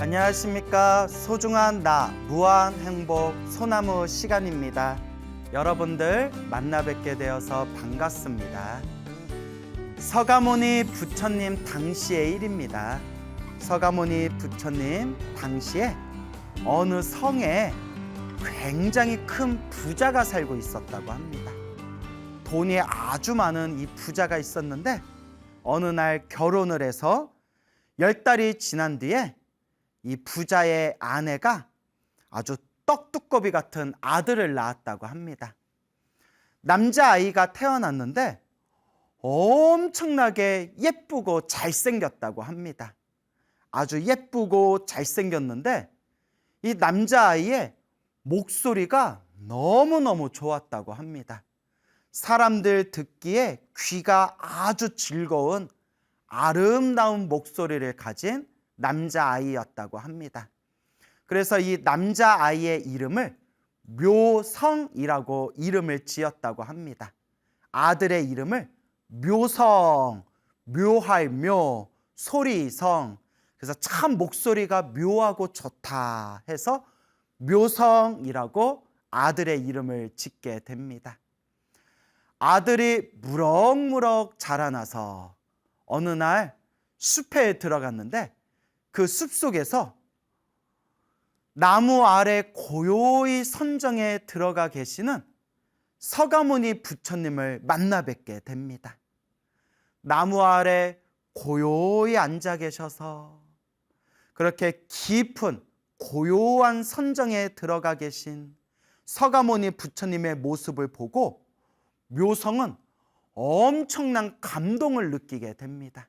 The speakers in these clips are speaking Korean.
안녕하십니까. 소중한 나 무한 행복 소나무 시간입니다. 여러분들 만나 뵙게 되어서 반갑습니다. 서가모니 부처님 당시의 일입니다. 서가모니 부처님 당시에 어느 성에 굉장히 큰 부자가 살고 있었다고 합니다. 돈이 아주 많은 이 부자가 있었는데 어느 날 결혼을 해서 10달이 지난 뒤에 이 부자의 아내가 아주 떡두꺼비 같은 아들을 낳았다고 합니다. 남자아이가 태어났는데 엄청나게 예쁘고 잘생겼다고 합니다. 아주 예쁘고 잘생겼는데 이 남자아이의 목소리가 너무너무 좋았다고 합니다. 사람들 듣기에 귀가 아주 즐거운 아름다운 목소리를 가진 남자아이였다고 합니다. 그래서 이 남자아이의 이름을 묘성이라고 이름을 지었다고 합니다. 아들의 이름을 묘성, 묘할 묘, 소리성. 그래서 참 목소리가 묘하고 좋다 해서 묘성이라고 아들의 이름을 짓게 됩니다. 아들이 무럭무럭 자라나서 어느 날 숲에 들어갔는데 그 숲속에서 나무 아래 고요히 선정에 들어가 계시는 서가모니 부처님을 만나 뵙게 됩니다. 나무 아래 고요히 앉아 계셔서 그렇게 깊은 고요한 선정에 들어가 계신 서가모니 부처님의 모습을 보고 묘성은 엄청난 감동을 느끼게 됩니다.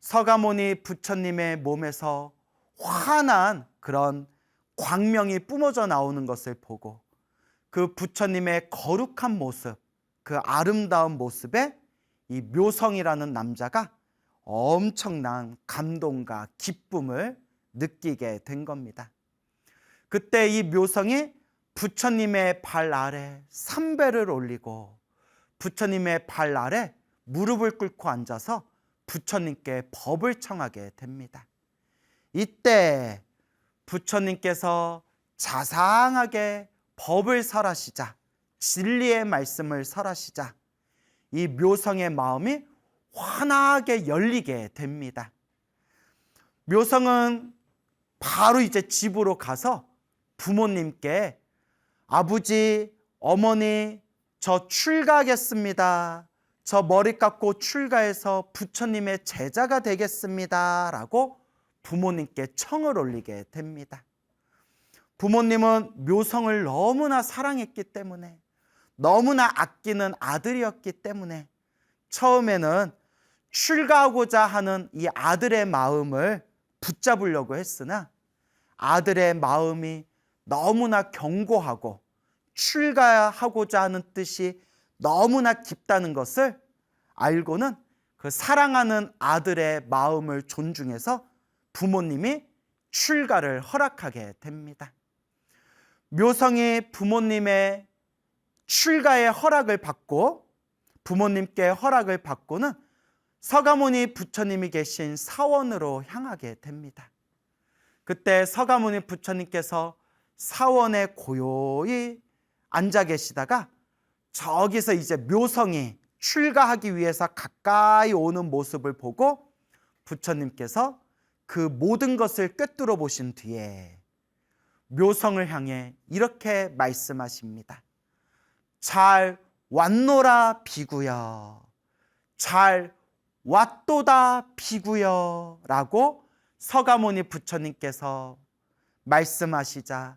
서가모니 부처님의 몸에서 환한 그런 광명이 뿜어져 나오는 것을 보고 그 부처님의 거룩한 모습, 그 아름다운 모습에 이 묘성이라는 남자가 엄청난 감동과 기쁨을 느끼게 된 겁니다. 그때 이 묘성이 부처님의 발 아래 삼배를 올리고 부처님의 발 아래 무릎을 꿇고 앉아서 부처님께 법을 청하게 됩니다. 이때 부처님께서 자상하게 법을 설하시자, 진리의 말씀을 설하시자 이 묘성의 마음이 환하게 열리게 됩니다. 묘성은 바로 이제 집으로 가서 부모님께 아버지, 어머니, 저 출가하겠습니다. 저 머리 깎고 출가해서 부처님의 제자가 되겠습니다. 라고 부모님께 청을 올리게 됩니다. 부모님은 묘성을 너무나 사랑했기 때문에, 너무나 아끼는 아들이었기 때문에 처음에는 출가하고자 하는 이 아들의 마음을 붙잡으려고 했으나 아들의 마음이 너무나 견고하고 출가하고자 하는 뜻이 너무나 깊다는 것을 알고는 그 사랑하는 아들의 마음을 존중해서 부모님이 출가를 허락하게 됩니다. 묘성이 부모님의 출가의 허락을 받고 부모님께 허락을 받고는 서가모니 부처님이 계신 사원으로 향하게 됩니다. 그때 서가모니 부처님께서 사원에 고요히 앉아 계시다가 저기서 이제 묘성이 출가하기 위해서 가까이 오는 모습을 보고 부처님께서 그 모든 것을 꿰뚫어 보신 뒤에 묘성을 향해 이렇게 말씀하십니다. 잘 왔노라 비구여, 잘 왔도다 비구여 라고 서가모니 부처님께서 말씀하시자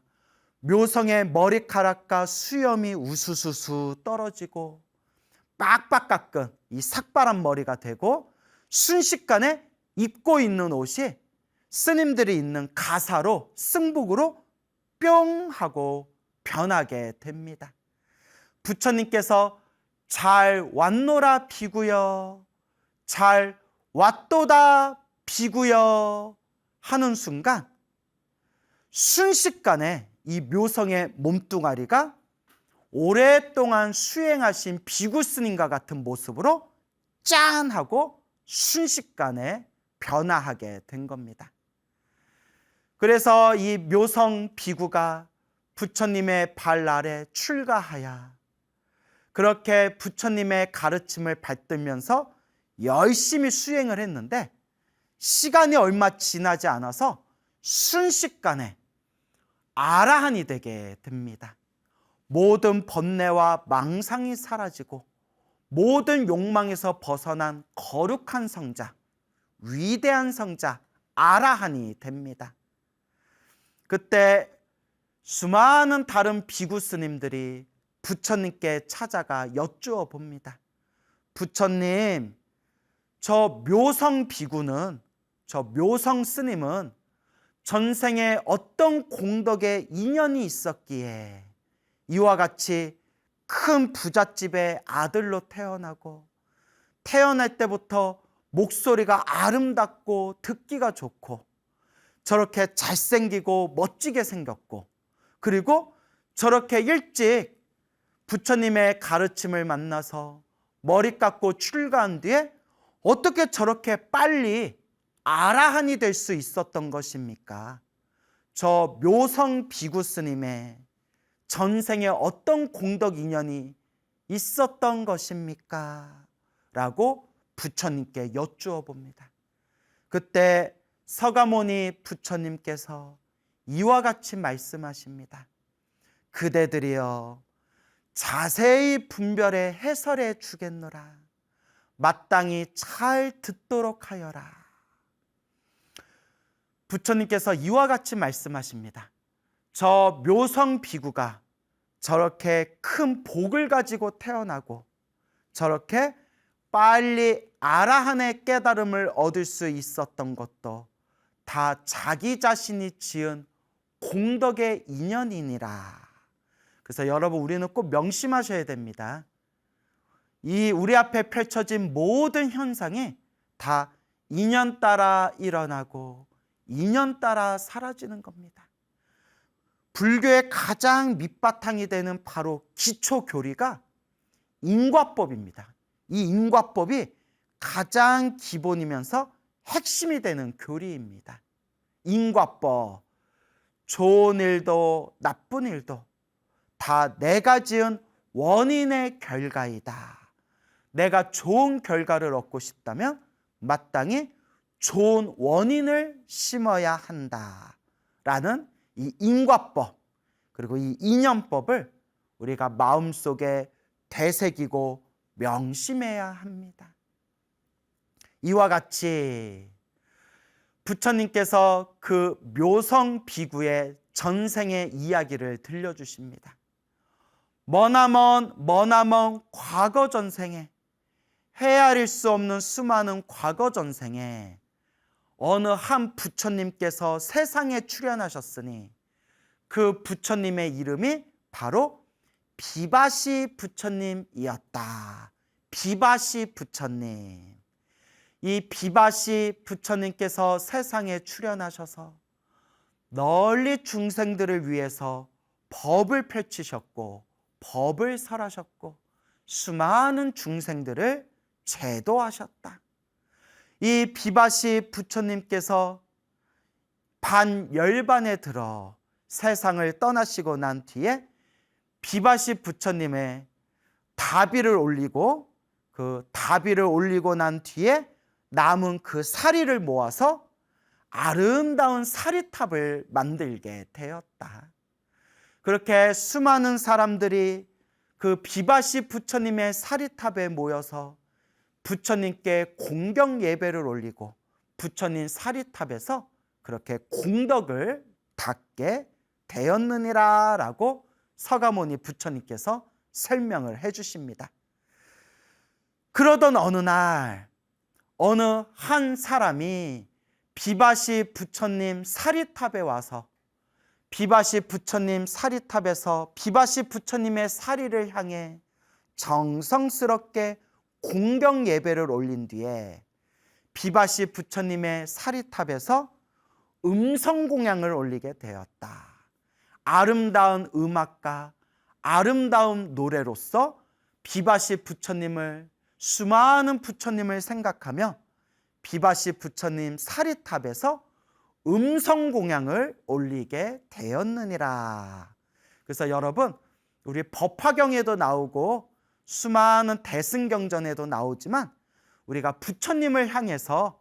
묘성의 머리카락과 수염이 우수수수 떨어지고 빡빡 깎은 이 삭발한 머리가 되고 순식간에 입고 있는 옷이 스님들이 입는 가사로 승복으로 뿅 하고 변하게 됩니다. 부처님께서 잘 왔노라 비구여, 잘 왔도다 비구여 하는 순간 순식간에 이 묘성의 몸뚱아리가 오랫동안 수행하신 비구 스님과 같은 모습으로 짠 하고 순식간에 변화하게 된 겁니다. 그래서 이 묘성 비구가 부처님의 발 아래 출가하여 그렇게 부처님의 가르침을 받들면서 열심히 수행을 했는데 시간이 얼마 지나지 않아서 순식간에 아라한이 되게 됩니다. 모든 번뇌와 망상이 사라지고 모든 욕망에서 벗어난 거룩한 성자, 위대한 성자 아라한이 됩니다. 그때 수많은 다른 비구 스님들이 부처님께 찾아가 여쭈어 봅니다. 부처님, 저 묘성 비구는, 저 묘성 스님은 전생에 어떤 공덕의 인연이 있었기에 이와 같이 큰 부잣집의 아들로 태어나고 태어날 때부터 목소리가 아름답고 듣기가 좋고 저렇게 잘생기고 멋지게 생겼고 그리고 저렇게 일찍 부처님의 가르침을 만나서 머리 깎고 출가한 뒤에 어떻게 저렇게 빨리 아라한이 될 수 있었던 것입니까? 저 묘성 비구 스님의 전생에 어떤 공덕 인연이 있었던 것입니까? 라고 부처님께 여쭈어 봅니다. 그때 서가모니 부처님께서 이와 같이 말씀하십니다. 그대들이여 자세히 분별해 해설해 주겠노라. 마땅히 잘 듣도록 하여라. 부처님께서 이와 같이 말씀하십니다. 저 묘성 비구가 저렇게 큰 복을 가지고 태어나고 저렇게 빨리 아라한의 깨달음을 얻을 수 있었던 것도 다 자기 자신이 지은 공덕의 인연이니라. 그래서 여러분 우리는 꼭 명심하셔야 됩니다. 이 우리 앞에 펼쳐진 모든 현상이 다 인연 따라 일어나고 인연 따라 사라지는 겁니다. 불교의 가장 밑바탕이 되는 바로 기초교리가 인과법입니다. 이 인과법이 가장 기본이면서 핵심이 되는 교리입니다. 인과법, 좋은 일도 나쁜 일도 다 내가 지은 원인의 결과이다. 내가 좋은 결과를 얻고 싶다면 마땅히 좋은 원인을 심어야 한다라는 이 인과법 그리고 이 인연법을 우리가 마음속에 되새기고 명심해야 합니다. 이와 같이 부처님께서 그 묘성 비구의 전생의 이야기를 들려주십니다. 머나먼 과거 전생에 헤아릴 수 없는 수많은 과거 전생에 어느 한 부처님께서 세상에 출현하셨으니 그 부처님의 이름이 바로 비바시 부처님이었다. 비바시 부처님. 이 비바시 부처님께서 세상에 출현하셔서 널리 중생들을 위해서 법을 펼치셨고 법을 설하셨고 수많은 중생들을 제도하셨다. 이 비바시 부처님께서 반열반에 들어 세상을 떠나시고 난 뒤에 비바시 부처님의 다비를 올리고 그 다비를 올리고 난 뒤에 남은 그 사리를 모아서 아름다운 사리탑을 만들게 되었다. 그렇게 수많은 사람들이 그 비바시 부처님의 사리탑에 모여서 부처님께 공경 예배를 올리고 부처님 사리탑에서 그렇게 공덕을 닦게 되었느니라 라고 서가모니 부처님께서 설명을 해 주십니다. 그러던 어느 날 어느 한 사람이 비바시 부처님 사리탑에 와서 비바시 부처님 사리탑에서 비바시 부처님의 사리를 향해 정성스럽게 공경 예배를 올린 뒤에 비바시 부처님의 사리탑에서 음성 공양을 올리게 되었다. 아름다운 음악과 아름다운 노래로서 비바시 부처님을 수많은 부처님을 생각하며 비바시 부처님 사리탑에서 음성 공양을 올리게 되었느니라. 그래서 여러분, 우리 법화경에도 나오고 수많은 대승경전에도 나오지만 우리가 부처님을 향해서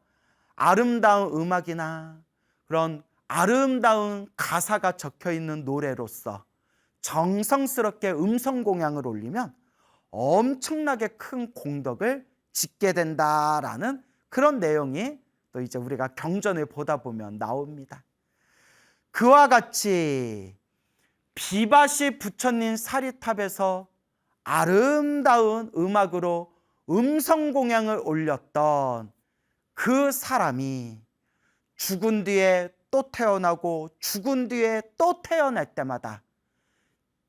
아름다운 음악이나 그런 아름다운 가사가 적혀 있는 노래로서 정성스럽게 음성 공양을 올리면 엄청나게 큰 공덕을 짓게 된다라는 그런 내용이 또 이제 우리가 경전을 보다 보면 나옵니다. 그와 같이 비바시 부처님 사리탑에서 아름다운 음악으로 음성 공양을 올렸던 그 사람이 죽은 뒤에 또 태어나고 죽은 뒤에 또 태어날 때마다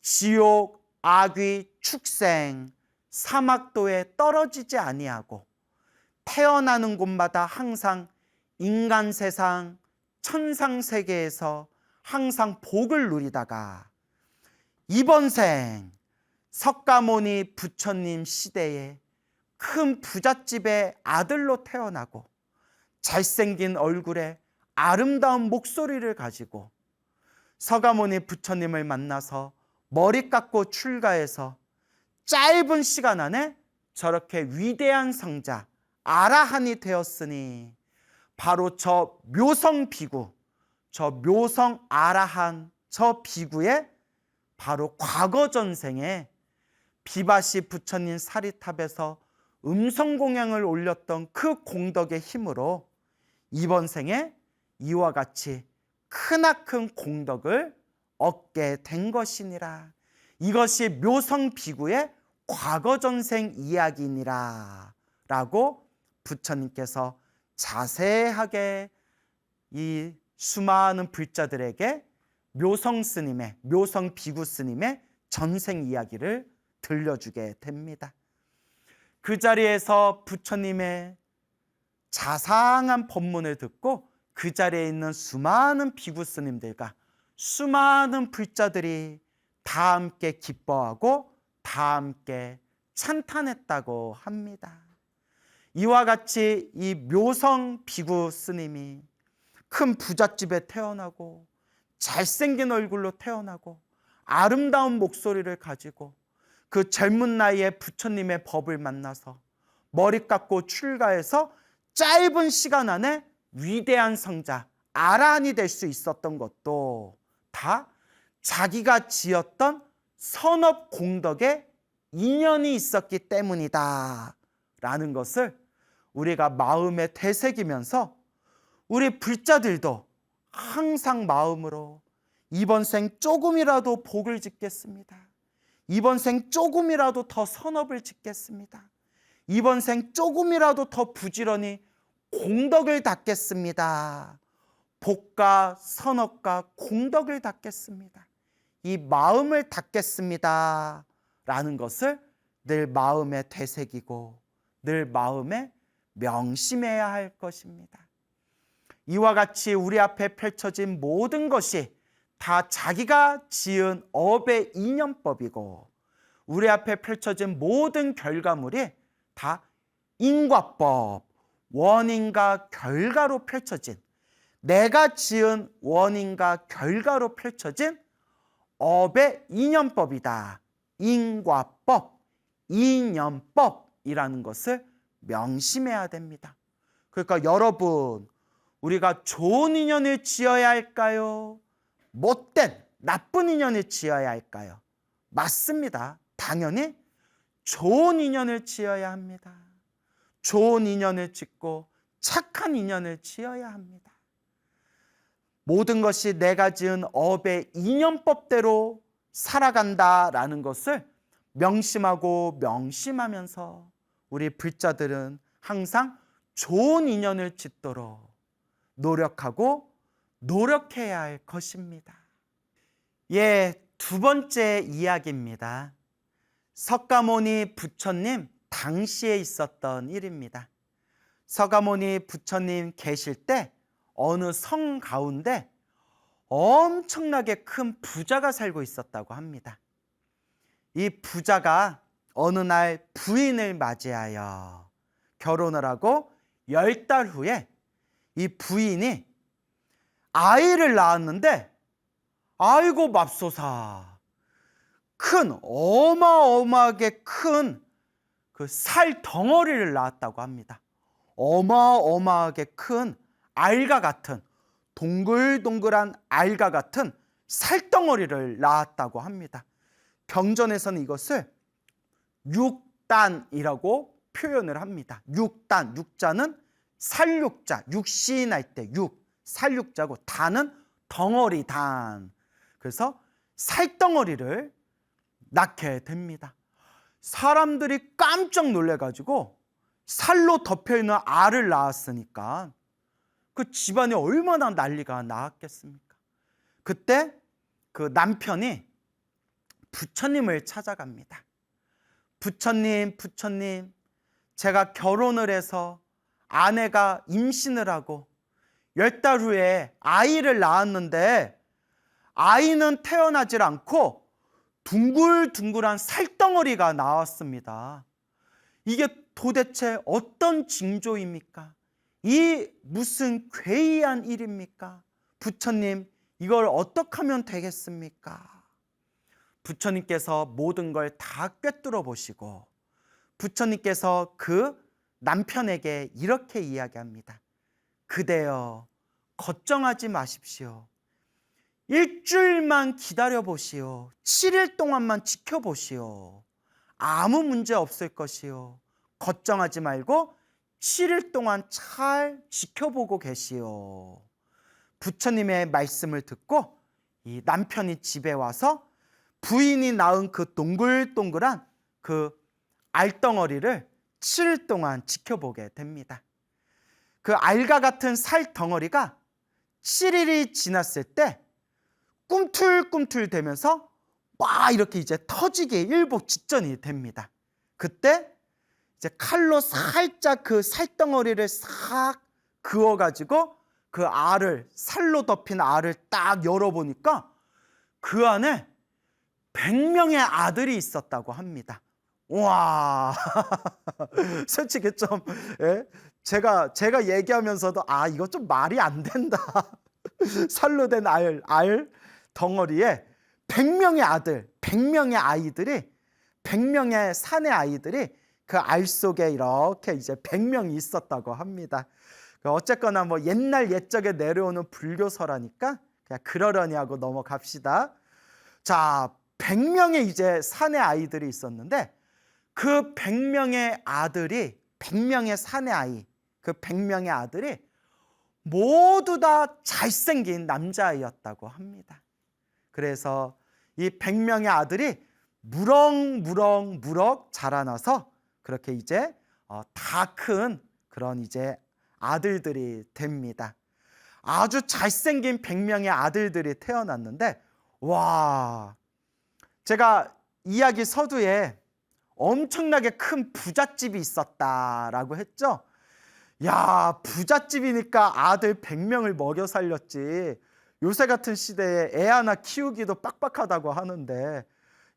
지옥, 악귀, 축생, 사막도에 떨어지지 아니하고 태어나는 곳마다 항상 인간 세상, 천상 세계에서 항상 복을 누리다가 이번 생 석가모니 부처님 시대에 큰 부잣집의 아들로 태어나고 잘생긴 얼굴에 아름다운 목소리를 가지고 석가모니 부처님을 만나서 머리 깎고 출가해서 짧은 시간 안에 저렇게 위대한 성자 아라한이 되었으니 바로 저 묘성 비구, 저 묘성 아라한 저 비구의 바로 과거 전생에 비바시 부처님 사리탑에서 음성 공양을 올렸던 그 공덕의 힘으로 이번 생에 이와 같이 크나큰 공덕을 얻게 된 것이니라. 이것이 묘성 비구의 과거 전생 이야기니라 라고 부처님께서 자세하게 이 수많은 불자들에게 묘성 스님의, 묘성 비구 스님의 전생 이야기를 들려주게 됩니다. 그 자리에서 부처님의 자상한 법문을 듣고 그 자리에 있는 수많은 비구 스님들과 수많은 불자들이 다 함께 기뻐하고 다 함께 찬탄했다고 합니다. 이와 같이 이 묘성 비구 스님이 큰 부잣집에 태어나고 잘생긴 얼굴로 태어나고 아름다운 목소리를 가지고 그 젊은 나이에 부처님의 법을 만나서 머리 깎고 출가해서 짧은 시간 안에 위대한 성자 아라한이 될 수 있었던 것도 다 자기가 지었던 선업 공덕에 인연이 있었기 때문이다 라는 것을 우리가 마음에 되새기면서 우리 불자들도 항상 마음으로 이번 생 조금이라도 복을 짓겠습니다. 이번 생 조금이라도 더 선업을 짓겠습니다. 이번 생 조금이라도 더 부지런히 공덕을 닦겠습니다. 복과 선업과 공덕을 닦겠습니다. 이 마음을 닦겠습니다 라는 것을 늘 마음에 되새기고 늘 마음에 명심해야 할 것입니다. 이와 같이 우리 앞에 펼쳐진 모든 것이 다 자기가 지은 업의 인연법이고 우리 앞에 펼쳐진 모든 결과물이 다 인과법, 원인과 결과로 펼쳐진 내가 지은 원인과 결과로 펼쳐진 업의 인연법이다. 인과법, 인연법이라는 것을 명심해야 됩니다. 그러니까 여러분, 우리가 좋은 인연을 지어야 할까요? 못된 나쁜 인연을 지어야 할까요? 맞습니다. 당연히 좋은 인연을 지어야 합니다. 좋은 인연을 짓고 착한 인연을 지어야 합니다. 모든 것이 내가 지은 업의 인연법대로 살아간다라는 것을 명심하고 명심하면서 우리 불자들은 항상 좋은 인연을 짓도록 노력하고 노력해야 할 것입니다. 두 번째 이야기입니다. 석가모니 부처님 당시에 있었던 일입니다. 석가모니 부처님 계실 때 어느 성 가운데 엄청나게 큰 부자가 살고 있었다고 합니다. 이 부자가 어느 날 부인을 맞이하여 결혼을 하고 10달 후에 이 부인이 아이를 낳았는데 아이고 맙소사, 큰 어마어마하게 큰 그 살 덩어리를 낳았다고 합니다. 어마어마하게 큰 알과 같은, 동글동글한 알과 같은 살덩어리를 낳았다고 합니다. 병전에서는 이것을 육단이라고 표현을 합니다. 육단, 육자는 살육자, 육신할 때 육, 살육자고 단은 덩어리 단. 그래서 살덩어리를 낳게 됩니다. 사람들이 깜짝 놀래가지고 살로 덮여있는 알을 낳았으니까 그 집안이 얼마나 난리가 났겠습니까? 그때 그 남편이 부처님을 찾아갑니다. 부처님, 부처님, 제가 결혼을 해서 아내가 임신을 하고 10달 후에 아이를 낳았는데 아이는 태어나질 않고 둥글둥글한 살덩어리가 나왔습니다. 이게 도대체 어떤 징조입니까? 이 무슨 괴이한 일입니까? 부처님, 이걸 어떻게 하면 되겠습니까? 부처님께서 모든 걸 다 꿰뚫어 보시고 부처님께서 그 남편에게 이렇게 이야기합니다. 그대여, 걱정하지 마십시오. 일주일만 기다려 보시오. 7일 동안만 지켜보시오. 아무 문제 없을 것이오. 걱정하지 말고 7일 동안 잘 지켜보고 계시오. 부처님의 말씀을 듣고 이 남편이 집에 와서 부인이 낳은 그 동글동글한 그 알덩어리를 7일 동안 지켜보게 됩니다. 그 알과 같은 살덩어리가 7일이 지났을 때 꿈틀꿈틀 되면서 막 이렇게 이제 터지게 일복 직전이 됩니다. 그때 이제 칼로 살짝 그 살덩어리를 싹 그어가지고 그 알을, 살로 덮인 알을 딱 열어보니까 그 안에 100명의 아들이 있었다고 합니다. 와, 솔직히 좀, 예? 제가 얘기하면서도 이거 좀 말이 안 된다. 살로 된 알 덩어리에 100명의 아들, 100명의 아이들이, 100명의 사내 아이들이 그 알 속에 이렇게 이제 100명이 있었다고 합니다. 어쨌거나 뭐 옛날 옛적에 내려오는 불교서라니까 그냥 그러려니 하고 넘어갑시다. 자, 100명의 이제 사내 아이들이 있었는데 그 100명의 아들이, 100명의 사내 아이, 그 100명의 아들이 모두 다 잘생긴 남자아이였다고 합니다. 그래서 이 100명의 아들이 무럭무럭 자라나서 그렇게 이제 다 큰 그런 이제 아들들이 됩니다. 아주 잘생긴 100명의 아들들이 태어났는데, 와, 제가 이야기 서두에 엄청나게 큰 부잣집이 있었다라고 했죠. 야, 부잣집이니까 아들 100명을 먹여 살렸지. 요새 같은 시대에 애 하나 키우기도 빡빡하다고 하는데,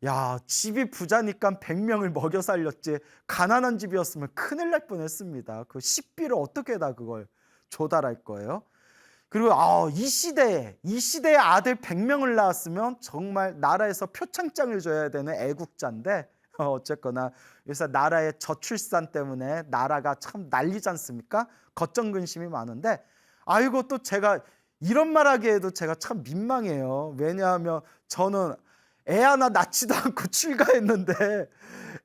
야, 집이 부자니까 100명을 먹여 살렸지. 가난한 집이었으면 큰일 날 뻔했습니다. 그 식비를 어떻게 다 그걸 조달할 거예요? 그리고 이 시대에 아들 100명을 낳았으면 정말 나라에서 표창장을 줘야 되는 애국자인데, 어쨌거나 요새 나라의 저출산 때문에 나라가 참 난리지 않습니까? 걱정근심이 많은데, 아이고, 또 제가 이런 말하기에도 제가 참 민망해요. 왜냐하면 저는 애 하나 낳지도 않고 출가했는데,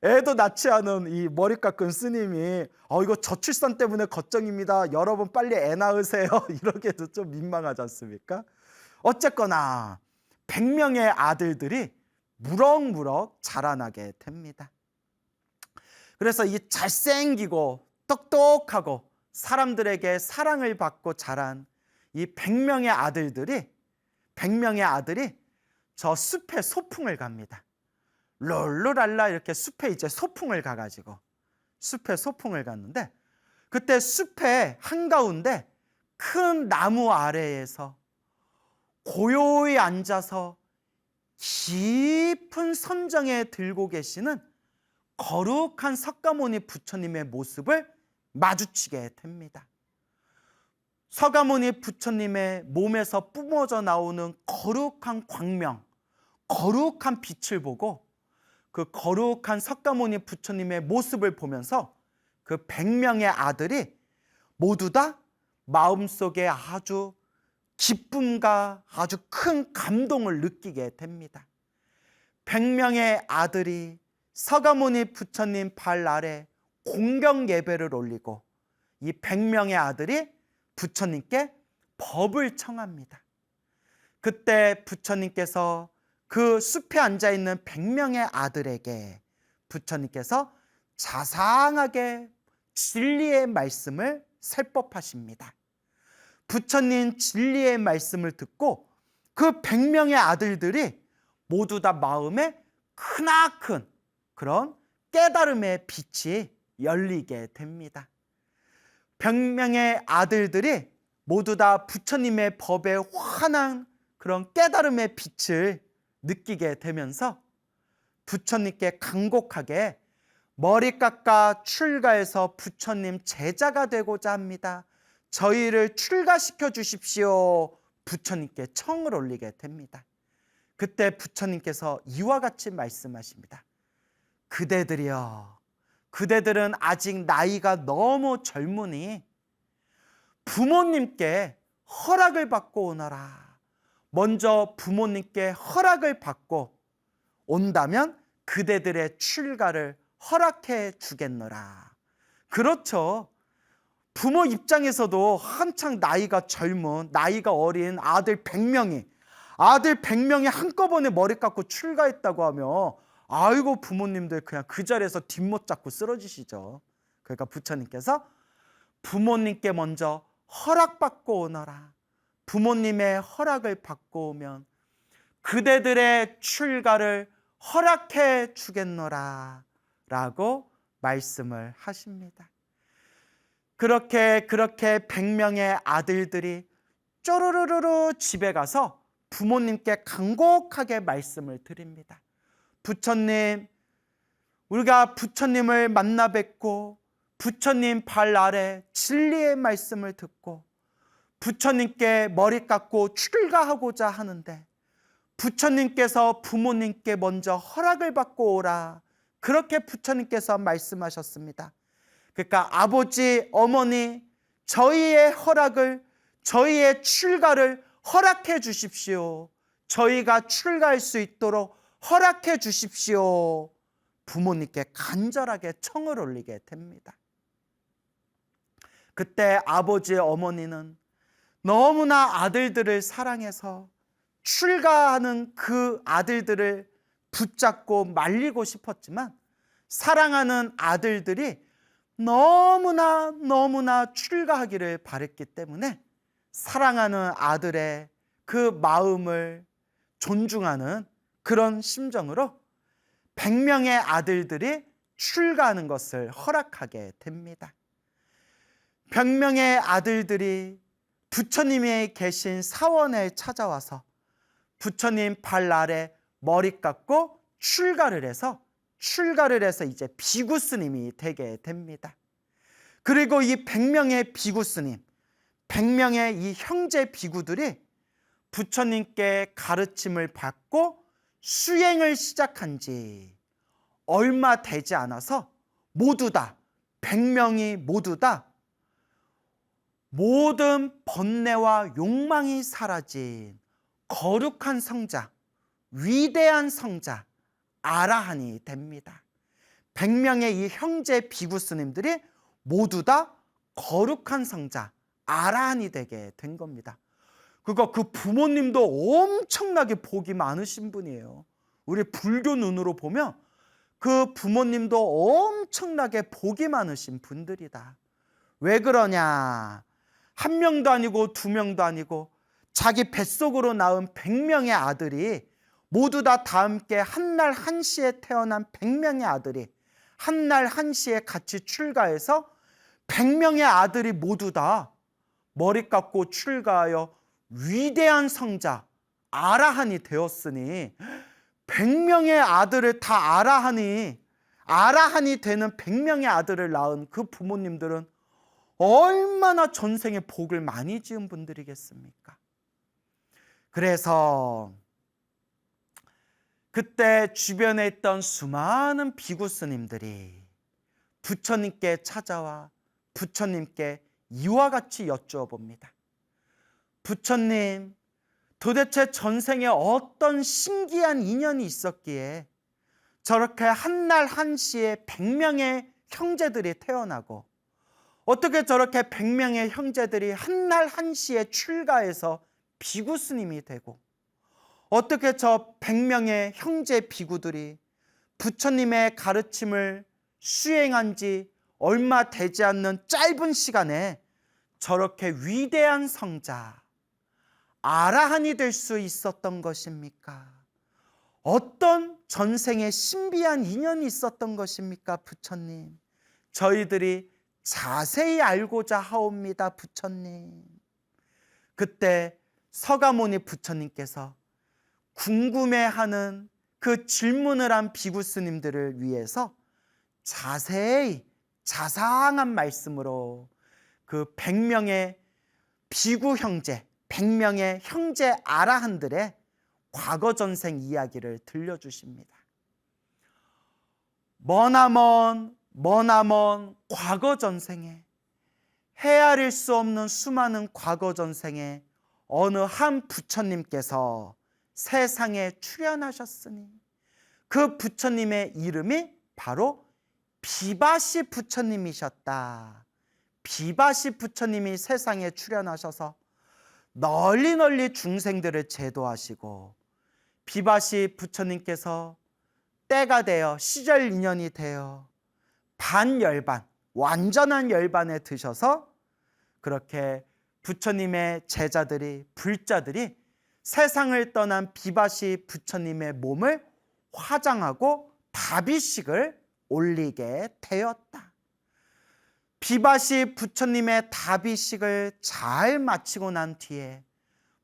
애도 낳지 않은 이 머리 깎은 스님이 이거 저출산 때문에 걱정입니다. 여러분 빨리 애 낳으세요. 이러기에도 좀 민망하지 않습니까? 어쨌거나 100명의 아들들이 무럭무럭 자라나게 됩니다. 그래서 이 잘생기고 똑똑하고 사람들에게 사랑을 받고 자란 이 100명의 아들이 저 숲에 소풍을 갑니다. 롤루랄라 이렇게 숲에 이제 소풍을 가가지고 숲에 소풍을 갔는데, 그때 숲의 한가운데 큰 나무 아래에서 고요히 앉아서 깊은 선정에 들고 계시는 거룩한 석가모니 부처님의 모습을 마주치게 됩니다. 서가모니 부처님의 몸에서 뿜어져 나오는 거룩한 광명, 거룩한 빛을 보고 그 거룩한 서가모니 부처님의 모습을 보면서 그 100명의 아들이 모두 다 마음속에 아주 기쁨과 아주 큰 감동을 느끼게 됩니다. 100명의 아들이 서가모니 부처님 발 아래 공경 예배를 올리고 이 100명의 아들이 부처님께 법을 청합니다. 그때 부처님께서 그 숲에 앉아있는 100명의 아들에게 부처님께서 자상하게 진리의 말씀을 설법하십니다. 부처님 진리의 말씀을 듣고 그 100명의 아들들이 모두 다 마음에 크나큰 그런 깨달음의 빛이 열리게 됩니다. 100명의 아들들이 모두 다 부처님의 법에 환한 그런 깨달음의 빛을 느끼게 되면서 부처님께 간곡하게 머리 깎아 출가해서 부처님 제자가 되고자 합니다. 저희를 출가시켜 주십시오. 부처님께 청을 올리게 됩니다. 그때 부처님께서 이와 같이 말씀하십니다. 그대들이여, 그대들은 아직 나이가 너무 젊으니 부모님께 허락을 받고 오너라. 먼저 부모님께 허락을 받고 온다면 그대들의 출가를 허락해 주겠노라. 그렇죠. 부모 입장에서도 한창 나이가 젊은, 나이가 어린 아들 100명이 한꺼번에 머리 깎고 출가했다고 하면 아이고 부모님들 그냥 그 자리에서 뒷못 잡고 쓰러지시죠. 그러니까 부처님께서 부모님께 먼저 허락받고 오너라. 부모님의 허락을 받고 오면 그대들의 출가를 허락해 주겠노라 라고 말씀을 하십니다. 그렇게 100명의 아들들이 쪼르르르 집에 가서 부모님께 간곡하게 말씀을 드립니다. 부처님, 우리가 부처님을 만나 뵙고 부처님 발 아래 진리의 말씀을 듣고 부처님께 머리 깎고 출가하고자 하는데 부처님께서 부모님께 먼저 허락을 받고 오라. 그렇게 부처님께서 말씀하셨습니다. 그러니까 아버지, 어머니, 저희의 허락을, 저희의 출가를 허락해 주십시오. 저희가 출가할 수 있도록 허락해 주십시오. 부모님께 간절하게 청을 올리게 됩니다. 그때 아버지, 어머니는 너무나 아들들을 사랑해서 출가하는 그 아들들을 붙잡고 말리고 싶었지만 사랑하는 아들들이 너무나 출가하기를 바랬기 때문에 사랑하는 아들의 그 마음을 존중하는 그런 심정으로 100명의 아들들이 출가하는 것을 허락하게 됩니다. 100명의 아들들이 부처님이 계신 사원에 찾아와서 부처님 발 아래 머리 깎고 출가를 해서 이제 비구 스님이 되게 됩니다. 그리고 이 100명의 비구 스님, 100명의 이 형제 비구들이 부처님께 가르침을 받고 수행을 시작한 지 얼마 되지 않아서 모두 다 100명이 모두 다 모든 번뇌와 욕망이 사라진 거룩한 성자, 위대한 성자 아라한이 됩니다. 100명의 이 형제 비구 스님들이 모두 다 거룩한 성자 아라한이 되게 된 겁니다. 그러니까 그 부모님도 엄청나게 복이 많으신 분이에요. 우리 불교 눈으로 보면 그 부모님도 엄청나게 복이 많으신 분들이다. 왜 그러냐? 한 명도 아니고 두 명도 아니고 자기 뱃속으로 낳은 100명의 아들이 모두 다 함께 한날 한시에 태어난 100명의 아들이 한날 한시에 같이 출가해서 100명의 아들이 모두 다 머리 깎고 출가하여 위대한 성자 아라한이 되었으니 100명의 아들을 다 아라한이 되는 100명의 아들을 낳은 그 부모님들은 얼마나 전생에 복을 많이 지은 분들이겠습니까? 그래서 그때 주변에 있던 수많은 비구 스님들이 부처님께 찾아와 부처님께 이와 같이 여쭈어 봅니다. 부처님, 도대체 전생에 어떤 신기한 인연이 있었기에 저렇게 한날 한시에 100명의 형제들이 태어나고 어떻게 저렇게 100명의 형제들이 한날 한시에 출가해서 비구 스님이 되고 어떻게 저 100명의 형제 비구들이 부처님의 가르침을 수행한 지 얼마 되지 않는 짧은 시간에 저렇게 위대한 성자 아라한이 될 수 있었던 것입니까? 어떤 전생에 신비한 인연이 있었던 것입니까? 부처님, 저희들이 자세히 알고자 하옵니다. 부처님. 그때 서가모니 부처님께서 궁금해하는 그 질문을 한 비구 스님들을 위해서 자세히 자상한 말씀으로 그 100명의 비구 형제, 100명의 형제 아라한들의 과거 전생 이야기를 들려주십니다. 머나먼 과거 전생에 헤아릴 수 없는 수많은 과거 전생에 어느 한 부처님께서 세상에 출현하셨으니 그 부처님의 이름이 바로 비바시 부처님이셨다. 비바시 부처님이 세상에 출현하셔서 널리 중생들을 제도하시고 비바시 부처님께서 때가 되어 시절 인연이 되어 반열반, 완전한 열반에 드셔서 그렇게 부처님의 제자들이, 불자들이 세상을 떠난 비바시 부처님의 몸을 화장하고 다비식을 올리게 되었다. 비바시 부처님의 다비식을 잘 마치고 난 뒤에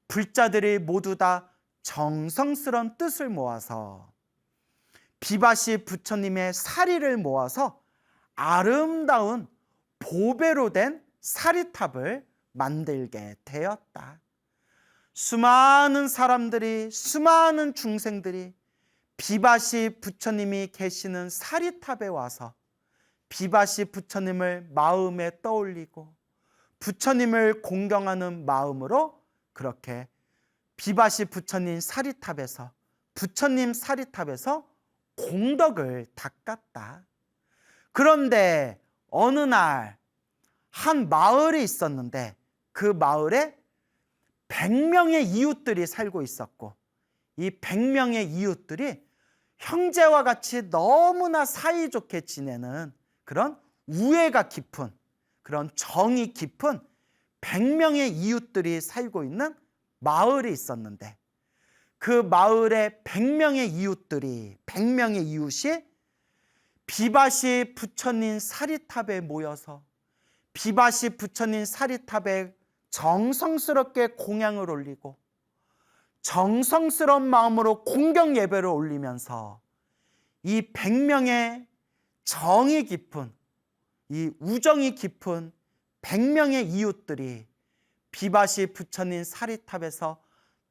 불자들이 모두 다 정성스러운 뜻을 모아서 비바시 부처님의 사리를 모아서 아름다운 보배로 된 사리탑을 만들게 되었다. 수많은 사람들이, 수많은 중생들이 비바시 부처님이 계시는 사리탑에 와서 비바시 부처님을 마음에 떠올리고 부처님을 공경하는 마음으로 그렇게 비바시 부처님 사리탑에서, 부처님 사리탑에서 공덕을 닦았다. 그런데 어느 날 한 마을이 있었는데 그 마을에 100명의 이웃들이 살고 있었고 이 100명의 이웃들이 형제와 같이 너무나 사이좋게 지내는 그런 우애가 깊은, 그런 정이 깊은 100명의 이웃들이 살고 있는 마을이 있었는데 그 마을의 100명의 이웃들이, 100명의 이웃이 비바시 부처님 사리탑에 모여서 비바시 부처님 사리탑에 정성스럽게 공양을 올리고 정성스러운 마음으로 공경 예배를 올리면서 이 100명의 정이 깊은, 이 우정이 깊은 100명의 이웃들이 비바시 부처님 사리탑에서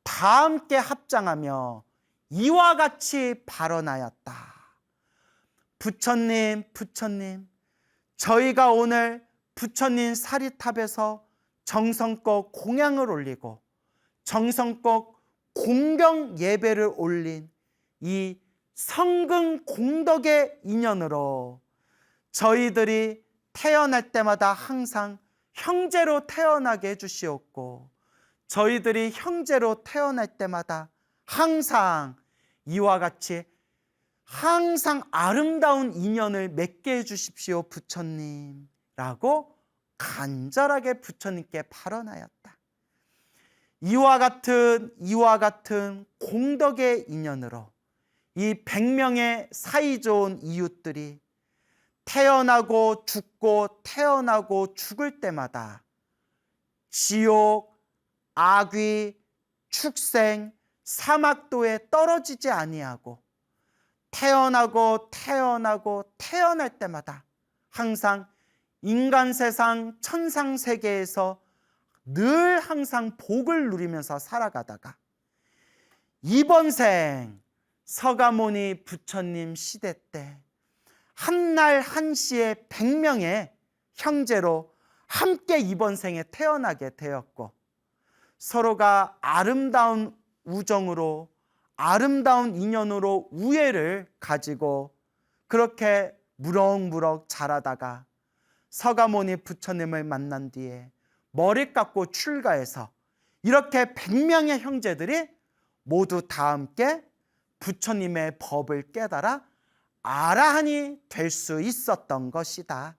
다 함께 합장하며 이와 같이 발언하였다. 부처님, 저희가 오늘 부처님 사리탑에서 정성껏 공양을 올리고 정성껏 공경 예배를 올린 이 성근 공덕의 인연으로 저희들이 태어날 때마다 항상 형제로 태어나게 해주시옵고 저희들이 형제로 태어날 때마다 항상 이와 같이 항상 아름다운 인연을 맺게 해주십시오 부처님 라고 간절하게 부처님께 발언하였다. 이와 같은 공덕의 인연으로 이 100명의 사이좋은 이웃들이 태어나고 죽고 태어나고 죽을 때마다 지옥, 악귀, 축생, 사막도에 떨어지지 아니하고 태어날 때마다 항상 인간 세상 천상 세계에서 늘 항상 복을 누리면서 살아가다가 이번 생 서가모니 부처님 시대 때 한날 한시에 100명의 형제로 함께 이번 생에 태어나게 되었고, 서로가 아름다운 우정으로 아름다운 인연으로 우애를 가지고 그렇게 무럭무럭 자라다가 서가모니 부처님을 만난 뒤에 머리 깎고 출가해서 이렇게 100명의 형제들이 모두 다 함께 부처님의 법을 깨달아 아라한이 될 수 있었던 것이다.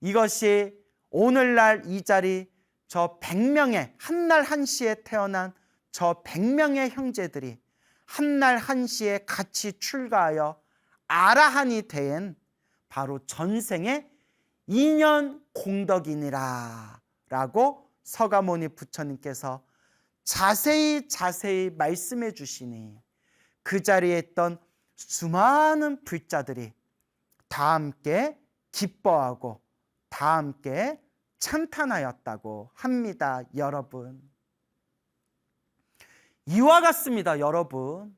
이것이 오늘날 이 자리 저 100명의 한날 한시에 태어난 저 100명의 형제들이 한날 한시에 같이 출가하여 아라한이 된 바로 전생의 인연 공덕이니라 라고 서가모니 부처님께서 자세히 말씀해 주시니, 그 자리에 있던 수많은 불자들이 다 함께 기뻐하고 다 함께 찬탄하였다고 합니다. 여러분, 이와 같습니다. 여러분,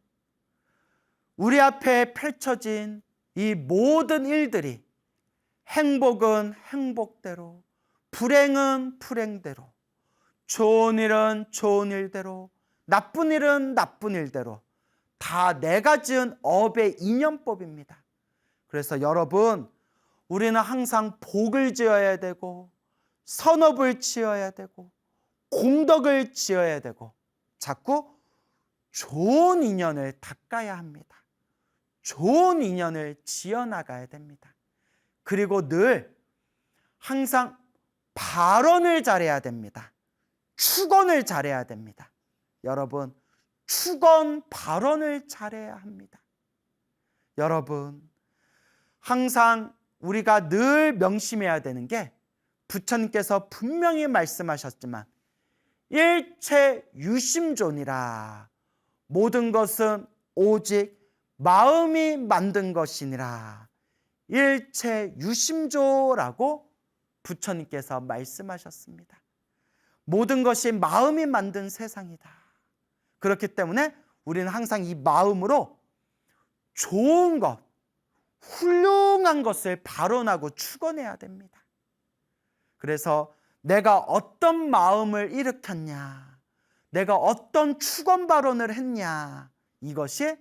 우리 앞에 펼쳐진 이 모든 일들이 행복은 행복대로, 불행은 불행대로, 좋은 일은 좋은 일대로, 나쁜 일은 나쁜 일대로 다 내가 지은 업의 인연법입니다. 그래서 여러분, 우리는 항상 복을 지어야 되고 선업을 지어야 되고 공덕을 지어야 되고 자꾸 좋은 인연을 닦아야 합니다. 좋은 인연을 지어나가야 됩니다. 그리고 늘 항상 발언을 잘해야 됩니다. 축언을 잘해야 됩니다. 여러분, 축언 발언을 잘해야 합니다. 여러분, 항상 우리가 늘 명심해야 되는 게, 부처님께서 분명히 말씀하셨지만 일체 유심존이라, 모든 것은 오직 마음이 만든 것이니라, 일체 유심조라고 부처님께서 말씀하셨습니다. 모든 것이 마음이 만든 세상이다. 그렇기 때문에 우리는 항상 이 마음으로 좋은 것, 훌륭한 것을 발언하고 축언해야 됩니다. 그래서 내가 어떤 마음을 일으켰냐, 내가 어떤 축언 발언을 했냐, 이것이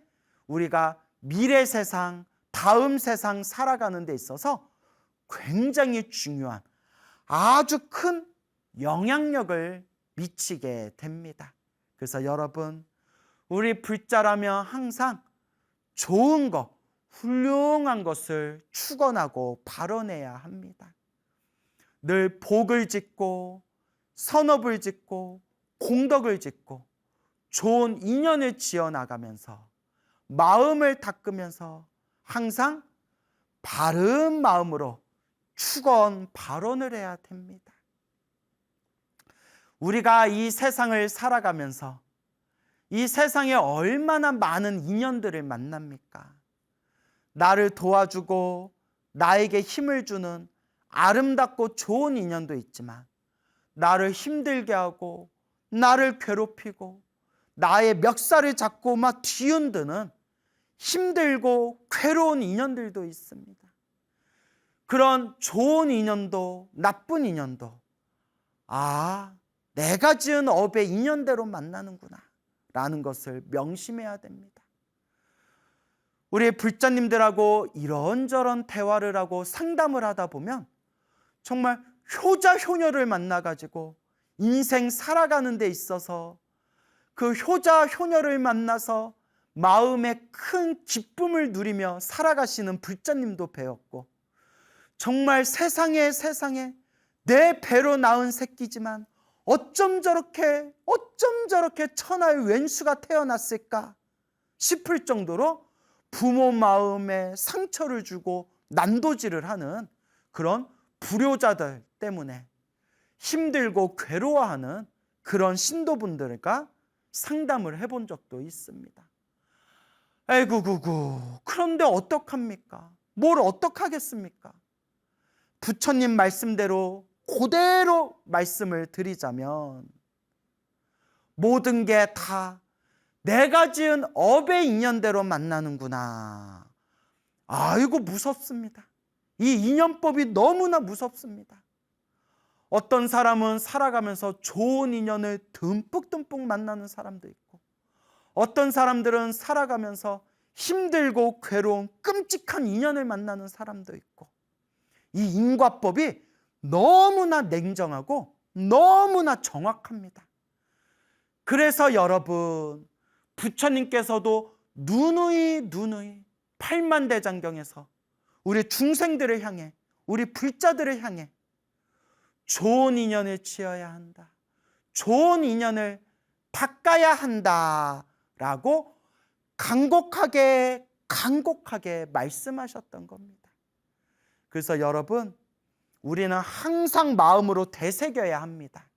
우리가 미래 세상, 다음 세상 살아가는 데 있어서 굉장히 중요한 아주 큰 영향력을 미치게 됩니다. 그래서 여러분, 우리 불자라면 항상 좋은 것, 훌륭한 것을 축언하고 발언해야 합니다. 늘 복을 짓고 선업을 짓고 공덕을 짓고 좋은 인연을 지어나가면서 마음을 닦으면서 항상 바른 마음으로 축언 발언을 해야 됩니다. 우리가 이 세상을 살아가면서 이 세상에 얼마나 많은 인연들을 만납니까? 나를 도와주고 나에게 힘을 주는 아름답고 좋은 인연도 있지만, 나를 힘들게 하고 나를 괴롭히고 나의 멱살을 잡고 막 뒤흔드는 힘들고 괴로운 인연들도 있습니다. 그런 좋은 인연도 나쁜 인연도 내가 지은 업의 인연대로 만나는구나 라는 것을 명심해야 됩니다. 우리 불자님들하고 이런저런 대화를 하고 상담을 하다 보면 정말 효자 효녀를 만나가지고 인생 살아가는 데 있어서 그 효자 효녀를 만나서 마음에 큰 기쁨을 누리며 살아가시는 불자님도 배웠고, 정말 세상에 내 배로 낳은 새끼지만 어쩜 저렇게 천하의 왼수가 태어났을까 싶을 정도로 부모 마음에 상처를 주고 난도질을 하는 그런 불효자들 때문에 힘들고 괴로워하는 그런 신도분들과 상담을 해본 적도 있습니다. 에이구구구, 그런데 어떡합니까? 뭘 어떡하겠습니까? 부처님 말씀대로 그대로 말씀을 드리자면 모든 게 다 내가 지은 업의 인연대로 만나는구나. 아이고 무섭습니다. 이 인연법이 너무나 무섭습니다. 어떤 사람은 살아가면서 좋은 인연을 듬뿍듬뿍 만나는 사람도 있고, 어떤 사람들은 살아가면서 힘들고 괴로운 끔찍한 인연을 만나는 사람도 있고, 이 인과법이 너무나 냉정하고 너무나 정확합니다. 그래서 여러분, 부처님께서도 누누이 팔만대장경에서 우리 중생들을 향해, 우리 불자들을 향해 좋은 인연을 지어야 한다, 좋은 인연을 닦아야 한다라고 간곡하게 말씀하셨던 겁니다. 그래서 여러분, 우리는 항상 마음으로 되새겨야 합니다.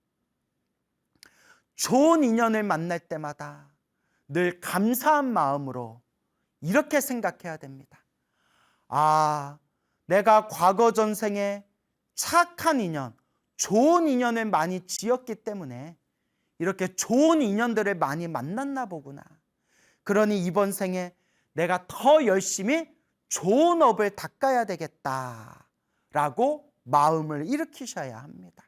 좋은 인연을 만날 때마다 늘 감사한 마음으로 이렇게 생각해야 됩니다. 아, 내가 과거 전생에 착한 인연, 좋은 인연을 많이 지었기 때문에 이렇게 좋은 인연들을 많이 만났나 보구나. 그러니 이번 생에 내가 더 열심히 좋은 업을 닦아야 되겠다라고 마음을 일으키셔야 합니다.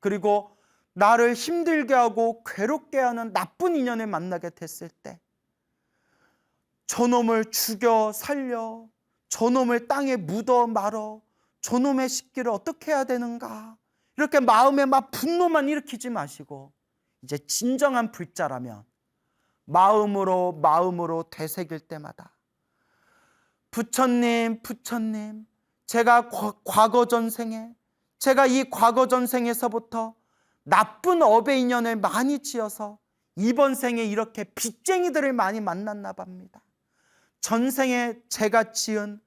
그리고 나를 힘들게 하고 괴롭게 하는 나쁜 인연을 만나게 됐을 때 저놈을 죽여 살려, 저놈을 땅에 묻어 말어, 저놈의 식기를 어떻게 해야 되는가, 이렇게 마음에 막 분노만 일으키지 마시고 이제 진정한 불자라면 마음으로 되새길 때마다 부처님, 제가 과거 전생에, 제가 이 과거 전생에서부터 나쁜 업의 인연을 많이 지어서 이번 생에 이렇게 빚쟁이들을 많이 만났나 봅니다. 전생에 제가 지은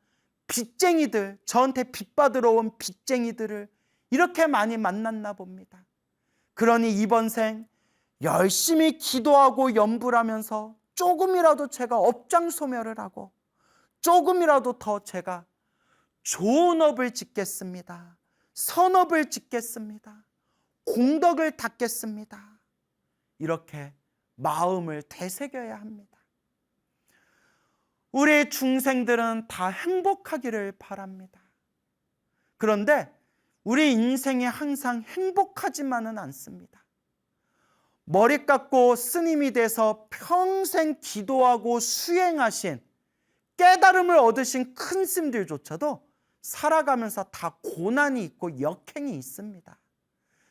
빚쟁이들, 저한테 빚받으러 온 빚쟁이들을 이렇게 많이 만났나 봅니다. 그러니 이번 생 열심히 기도하고 염불하면서 조금이라도 제가 업장 소멸을 하고 조금이라도 더 제가 좋은 업을 짓겠습니다. 선업을 짓겠습니다. 공덕을 닦겠습니다. 이렇게 마음을 되새겨야 합니다. 우리 중생들은 다 행복하기를 바랍니다. 그런데 우리 인생에 항상 행복하지만은 않습니다. 머리 깎고 스님이 돼서 평생 기도하고 수행하신, 깨달음을 얻으신 큰 스님들조차도 살아가면서 다 고난이 있고 역행이 있습니다.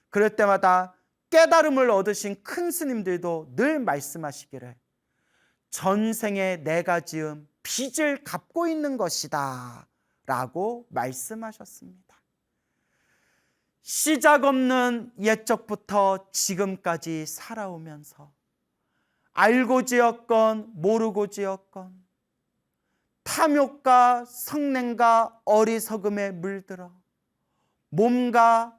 그럴 때마다 깨달음을 얻으신 큰 스님들도 늘 말씀하시기를 전생에 내가 지은 빚을 갚고 있는 것이다 라고 말씀하셨습니다. 시작 없는 옛적부터 지금까지 살아오면서 알고 지었건 모르고 지었건 탐욕과 성냄과 어리석음에 물들어 몸과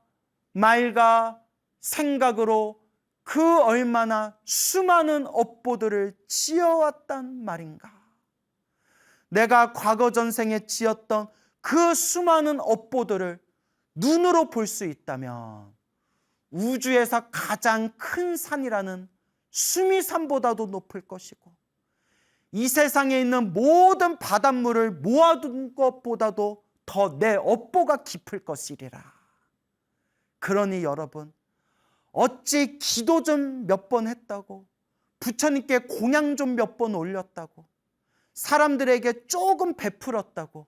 말과 생각으로 그 얼마나 수많은 업보들을 지어왔단 말인가. 내가 과거 전생에 지었던 그 수많은 업보들을 눈으로 볼 수 있다면 우주에서 가장 큰 산이라는 수미산보다도 높을 것이고 이 세상에 있는 모든 바닷물을 모아둔 것보다도 더 내 업보가 깊을 것이리라. 그러니 여러분, 어찌 기도 좀 몇 번 했다고, 부처님께 공양 좀 몇 번 올렸다고, 사람들에게 조금 베풀었다고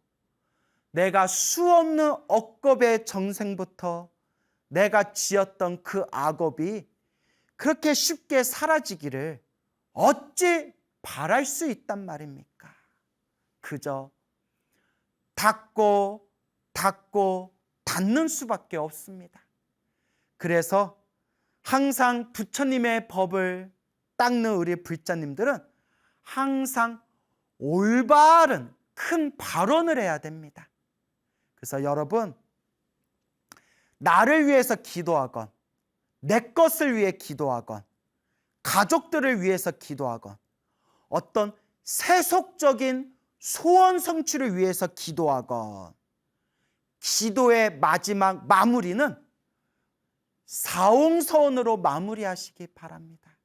내가 수없는 억겁의 정생부터 내가 지었던 그 악업이 그렇게 쉽게 사라지기를 어찌 바랄 수 있단 말입니까? 그저 닦고 닫는 수밖에 없습니다. 그래서 항상 부처님의 법을 닦는 우리 불자님들은 항상 올바른 큰 발언을 해야 됩니다. 그래서 여러분, 나를 위해서 기도하건, 내 것을 위해 기도하건, 가족들을 위해서 기도하건, 어떤 세속적인 소원 성취를 위해서 기도하건, 기도의 마지막 마무리는 사옹서원으로 마무리하시기 바랍니다.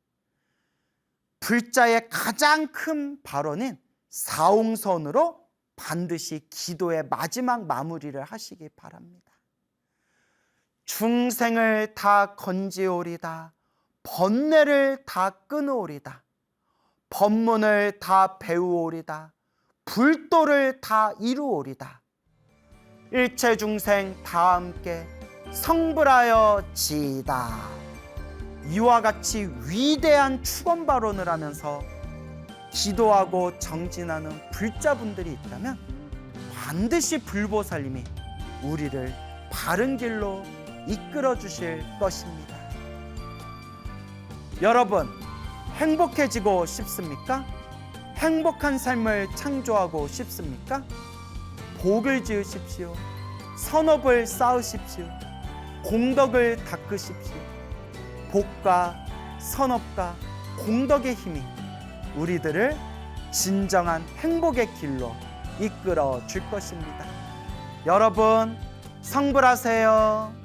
불자의 가장 큰 발언인 사옹서원으로 반드시 기도의 마지막 마무리를 하시기 바랍니다. 중생을 다 건지오리다. 번뇌를 다 끊으오리다. 법문을 다 배우오리다. 불도를 다 이루오리다. 일체 중생 다 함께 성불하여 지이다. 이와 같이 위대한 축원 발언을 하면서 기도하고 정진하는 불자분들이 있다면 반드시 불보살님이 우리를 바른 길로 이끌어 주실 것입니다. 여러분, 행복해지고 싶습니까? 행복한 삶을 창조하고 싶습니까? 복을 지으십시오. 선업을 쌓으십시오. 공덕을 닦으십시오. 복과 선업과 공덕의 힘이 우리들을 진정한 행복의 길로 이끌어 줄 것입니다. 여러분, 성불하세요.